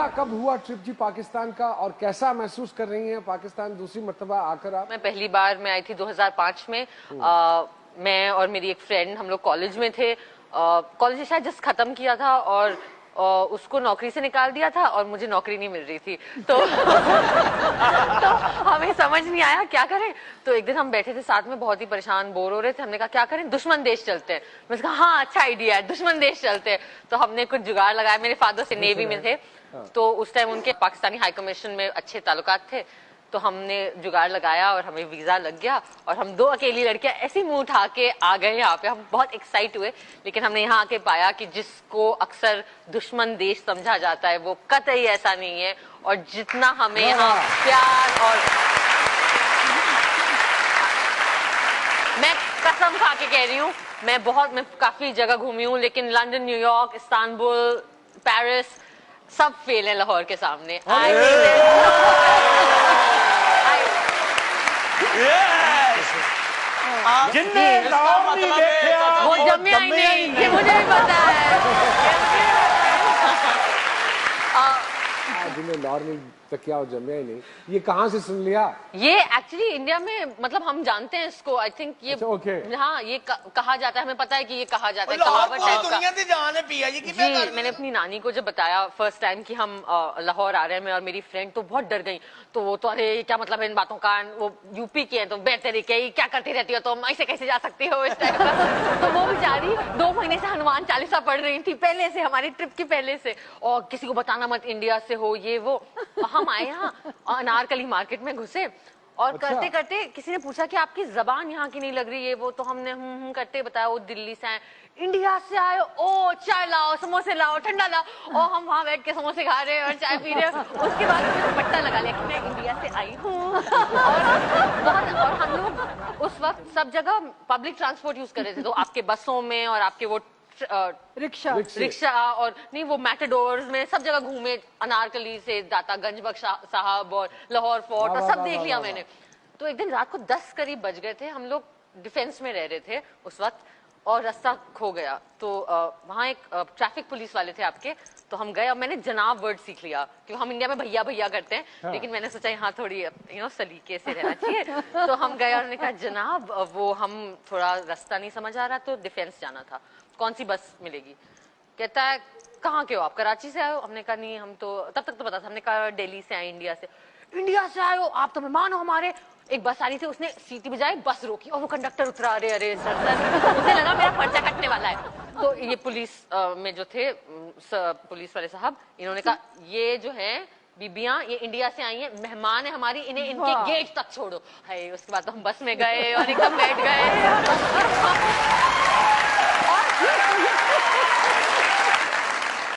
पहला कब हुआ ट्रिप जी पाकिस्तान का, और कैसा महसूस कर रही हैं पाकिस्तान दूसरी मर्तबा आकर आप? मैं पहली बार मैं आई थी 2005 में। मैं और मेरी एक फ्रेंड, हम लोग कॉलेज में थे। कॉलेज शायद जस्ट खत्म किया था और उसको नौकरी से निकाल दिया था और मुझे नौकरी नहीं मिल रही थी, तो तो हमें समझ नहीं आया क्या करें। तो एक दिन हम बैठे थे साथ में, बहुत ही परेशान, बोर हो रहे थे। हमने कहा क्या करें, दुश्मन देश चलते हैं। मैंने कहा हाँ अच्छा आइडिया है, दुश्मन देश चलते हैं। तो हमने कुछ जुगाड़ लगाया। मेरे फादर से नेवी में थे, तो उस टाइम उनके पाकिस्तानी हाई कमीशन में अच्छे ताल्लुकात थे। तो हमने जुगाड़ लगाया और हमें वीजा लग गया और हम दो अकेली लड़कियां ऐसी मुंह उठा के आ गए यहाँ पे। हम बहुत एक्साइट हुए, लेकिन हमने यहाँ आके पाया कि जिसको अक्सर दुश्मन देश समझा जाता है वो कतई ऐसा नहीं है। और जितना हमें यहाँ प्यार और मैं कसम खा के कह रही हूँ, मैं काफी जगह घूमी हूँ, लेकिन लंदन, न्यूयॉर्क, इस्तांबुल, पेरिस सब फेल है लाहौर के सामने। जिनने लाहौर नहीं देखा वो जम्मे ही नहीं, ये मुझे भी पता है। जिन्हें लाहौर नहीं तकिया और जमिया ही नहीं, ये कहाँ से सुन लिया? ये एक्चुअली इंडिया में, मतलब हम जानते हैं इसको, आई थिंक ये हाँ ये कहा जाता है, हमें पता है कि ये कहा जाता है कहावत टाइप का। जी, मैंने अपनी नानी को जब बताया फर्स्ट टाइम कि हम लाहौर आ रहे हैं, मैं और मेरी फ्रेंड, तो बहुत डर गई। तो वो तो अरे क्या मतलब है इन बातों का, वो यूपी की है तो बेहतर क्या करती रहती हो तुम, ऐसे कैसे जा सकती हो इस टाइप का। तो वो बेचारी 2 महीने से हनुमान चालीसा पढ़ रही थी पहले से, हमारी ट्रिप की पहले से, और किसी को बताना मत इंडिया से हो ये वो। हम आए यहाँ अनारकली मार्केट में घुसे और करते करते किसी ने पूछा कि आपकी जबान यहाँ की नहीं लग रही है वो, तो हमने करते बताया वो दिल्ली से आए। इंडिया से आए, ओ चाय लाओ, समोसे लाओ, ठंडा लाओ। और हम वहाँ बैठ के समोसे खा रहे हैं और चाय पी रहे हैं। उसके बाद मैंने पट्टा लगा लिया कि मैं इंडिया से आई हूँ। और हम लोग उस वक्त सब जगह पब्लिक ट्रांसपोर्ट यूज कर रहे थे, तो आपके बसों में और आपके वो रिक्शा और नहीं वो मैटाडोर्स में सब जगह घूमे, अनारकली से दातागंज बख्श साहब और लाहौर फोर्ट और सब देख लिया मैंने। तो एक दिन रात को 10 करीब बज गए थे, हम लोग डिफेंस में रह रहे थे उस वक्त, और रास्ता खो गया। तो वहाँ एक ट्रैफिक पुलिस वाले थे आपके, तो हम गए और मैंने जनाब वर्ड सीख लिया, क्योंकि हम इंडिया में भैया भैया करते हैं। हाँ। लेकिन मैंने सोचा यहाँ थोड़ी सलीके से रहना चाहिए। तो हम गए और उन्होंने कहा जनाब वो हम थोड़ा रास्ता नहीं समझ आ रहा, तो डिफेंस जाना था, कौन सी बस मिलेगी? कहता है कहाँ के हो आप, कराची से आए हो? हमने कहा नहीं, हम तो तब तक तो पता था, हमने कहा दिल्ली से आए, इंडिया से। इंडिया से आए हो आप तो मेहमान हो हमारे। एक बस आ रही थी, उसने सीटी बजाई, बस रोकी और वो कंडक्टर उतरा, अरे अरे सर मुझे लगा मेरा पर्चा कटने वाला है। तो ये पुलिस में जो थे पुलिस वाले साहब, इन्होंने कहा ये जो है बीबियां ये इंडिया से आई हैं, मेहमान है हमारी, इन्हें इनके गेट तक छोड़ो। है उसके बाद तो हम बस में गए और एकदम बैठ गए।